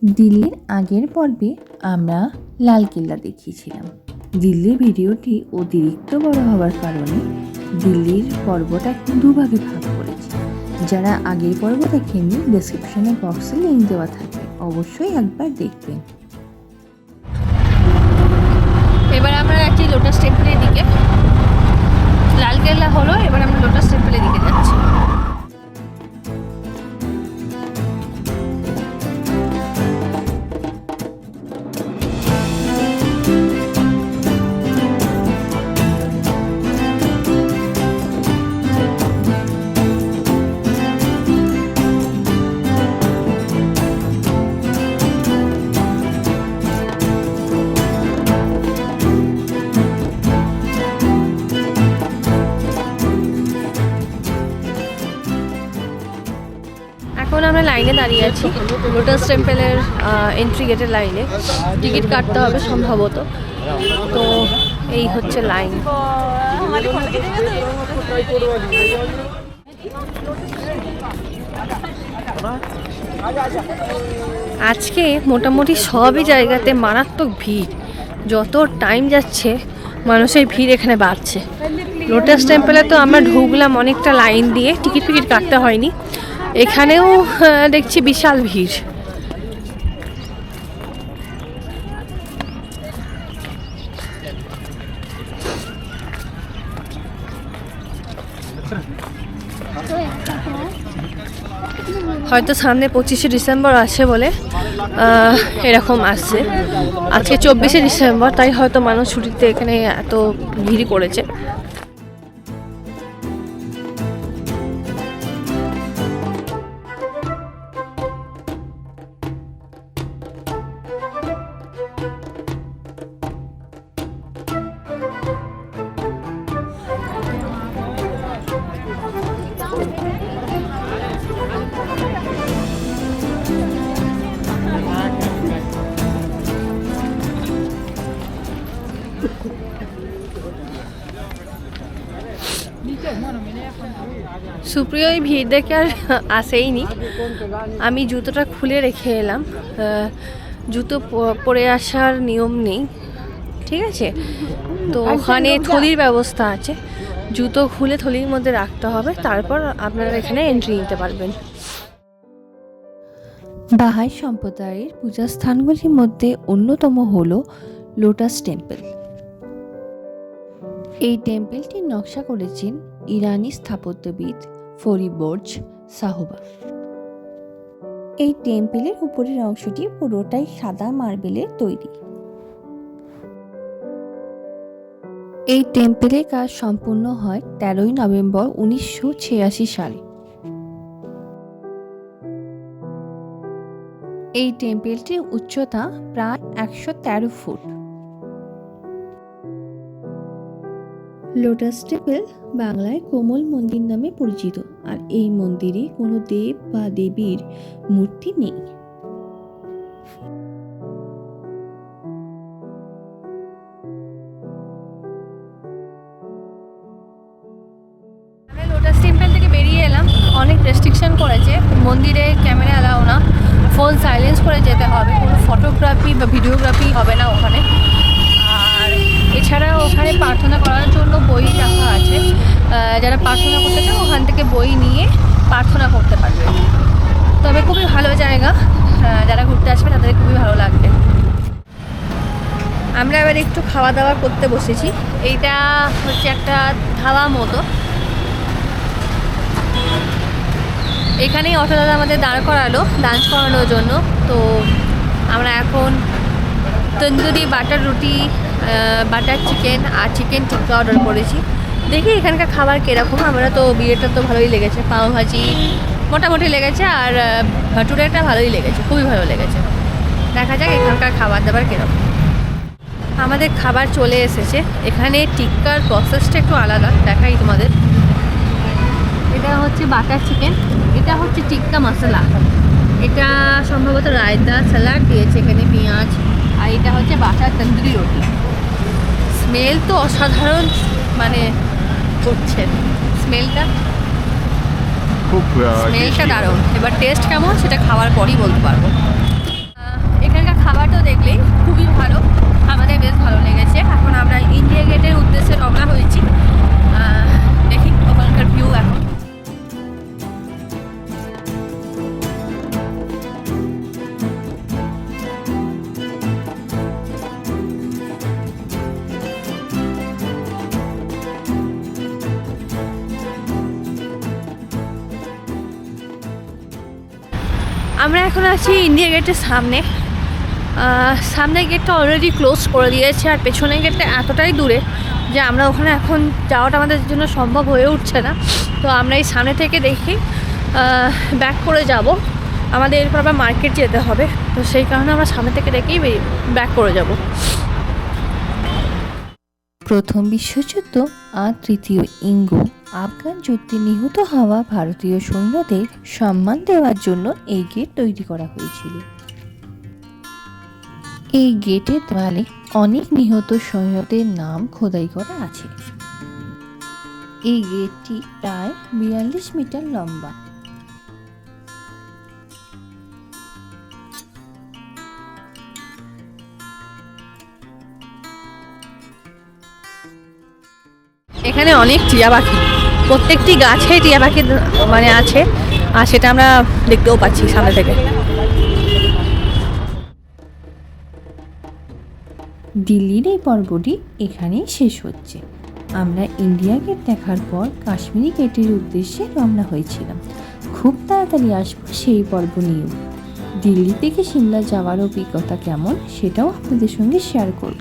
দিল্লির আগের পর্বে আমরা লালকেল্লা দেখিয়েছিলাম। দিল্লির ভিডিওটি অতিরিক্ত বড় হওয়ার কারণে দিল্লির পর্বটা দুভাগে ভাগ করেছি। যারা আগের পর্ব দেখেননি, ডেসক্রিপশনে বক্সে লিঙ্ক দেওয়া থাকে, অবশ্যই একবার দেখবেন। এবার আমরা যাচ্ছি লোটাস টেম্পলের দিকে। লালকেল্লা হলো, এবার আমরা লোটাস টেম্পলের দিকে যাচ্ছি। এখন আমরা লাইনে দাঁড়িয়ে আছি লোটাস টেম্পলের এন্ট্রি গেটের লাইনে। টিকিট কাটতে হবে সম্ভবত। তো এই হচ্ছে লাইন। আজকে মোটামুটি সবই জায়গাতে মারাত্মক ভিড়। যত টাইম যাচ্ছে মানুষের ভিড় এখানে বাড়ছে। লোটাস টেম্পলে তো আমরা ঢুকলাম অনেকটা লাইন দিয়ে, টিকিট ফিকিট কাটতে হয়নি। এখানেও দেখছি বিশাল ভিড়। হয়তো সামনে 25শে ডিসেম্বর আছে বলে এরকম আসছে। আজকে 24শে ডিসেম্বর, তাই হয়তো মানুষ ছুটিতে এখানে এত ভিড় করেছে। সুপ্রিয় এই ভিড় দেখে আর আসেইনি। আমি জুতোটা খুলে রেখে এলাম। জুতো পরে আসার নিয়ম নেই, ঠিক আছে? তো ওখানে থলির ব্যবস্থা আছে, জুতো খুলে থলির মধ্যে রাখতে হবে, তারপর আপনারা এখানে এন্ট্রি নিতে পারবেন। বাহাই সম্প্রদায়ের পূজা স্থানগুলির মধ্যে অন্যতম হল লোটাস টেম্পল। এই টেম্পলটির নকশা করেছেন ইরানি স্থাপত্যবিদ ফরিবর্জ সাহবা। এই টেম্পলের উপরের অংশটি পুরোটাই সাদা মার্বেলের তৈরি। এই টেম্পলের কাজ সম্পূর্ণ হয় 13ই নভেম্বর 1986 সালে। এই টেম্পলটির উচ্চতা প্রায় 113 ফুট। লোটাস টেম্পল বাংলায় কোমল মন্দির নামে পরিচিত, আর এই মন্দিরে কোনো দেব বা দেবীর মূর্তি নেই। আমরা লোটাস টেম্পল থেকে বেরিয়ে এলাম। অনেক রেস্ট্রিকশন করেছে, মন্দিরে ক্যামেরা অ্যালাউ না, ফোন সাইলেন্স করে যেতে হবে, কোনো ফটোগ্রাফি বা ভিডিওগ্রাফি হবে না ওখানে। আর এছাড়াও ওখানে প্রার্থনা করার জন্য বই রাখা আছে। যারা প্রার্থনা করতে চান ওখান থেকে বই নিয়ে প্রার্থনা করতে পারবে। তবে খুবই ভালো জায়গা, যারা ঘুরতে আসবে তাদের খুবই ভালো লাগবে। আমরা এবার একটু খাওয়া দাওয়া করতে বসেছি। এইটা হচ্ছে একটা ধাবা মতো। এখানেই অটো দাদা আমাদের দাঁড় করালো লাঞ্চ করানোর জন্য। তো আমরা এখন তন্দুরি বাটার রুটি, বাটার চিকেন আর চিকেন টিক্কা অর্ডার করেছি। দেখি এখানকার খাবার কীরকম। আমরা তো বিয়েটা তো ভালোই লেগেছে, পাওভাজি মোটামুটি লেগেছে, আর ভাটুরেটা ভালোই লেগেছে, খুবই ভালো লেগেছে। দেখা যাক এখানকার খাবার দাবার কীরকম। আমাদের খাবার চলে এসেছে। এখানে টিক্কার প্রসেসটা একটু আলাদা, দেখাই তোমাদের। এটা হচ্ছে বাটার চিকেন, এটা হচ্ছে টিক্কা মশলা, এটা সম্ভবত রায়তা স্যালাড দিয়েছে এখানে, পেঁয়াজ, আর এটা হচ্ছে বাটার তন্দুরি রুটি। স্মেল তো অসাধারণ, মানে করছে স্মেলটা, খুব স্মেলটা দারুণ। এবার টেস্ট কেমন সেটা খাওয়ার পরই বলতে পারবো। এখানকার খাবারটাও দেখলেই খুবই ভালো, আমাদের বেশ ভালো লেগেছে। এখন আমরা ইন্ডিয়া গেটের উদ্দেশ্যে রওনা হয়েছি। দেখি ওখানকার ভিউ এখন। আমরা এখন আছি ইন্ডিয়া গেটের সামনে। সামনের গেটটা অলরেডি ক্লোজ করে দিয়েছে, আর পেছনের গেটটা এতটাই দূরে যে আমরা ওখানে এখন যাওয়াটা আমাদের জন্য সম্ভব হয়ে উঠছে না। তো আমরা এই সামনে থেকে দেখি ব্যাক করে যাব, আমাদের এরপর আবার মার্কেট যেতে হবে। তো সেই কারণে আমরা সামনে থেকে দেখেই ব্যাক করে যাব। প্রথম বিশ্বযুদ্ধ আর তৃতীয় ইঙ্গো আফগান যুদ্ধে নিহত হওয়া ভারতীয় সৈন্যদের সম্মান দেওয়ার জন্য এই গেট তৈরি করা হয়েছিল। এই গেটের দেওয়ালে অনেক নিহত সৈন্যদের নাম খোদাই করা আছে। এই গেটটি প্রায় 42 মিটার লম্বা। এখানে অনেক টিয়া পাখি, প্রত্যেকটি গাছে টিয়া পাখি মানে আছে, আর সেটা আমরা দেখতেও পাচ্ছি সামনে থেকে। দিল্লির এই পর্বটি এখানেই শেষ হচ্ছে। আমরা ইন্ডিয়া গেট দেখার পর কাশ্মীরি গেটের উদ্দেশ্যে রওনা হয়েছিলাম। খুব তাড়াতাড়ি আসবো সেই পর্ব নিয়েও। দিল্লি থেকে সিমলা যাওয়ার অভিজ্ঞতা কেমন সেটাও আপনাদের সঙ্গে শেয়ার করব।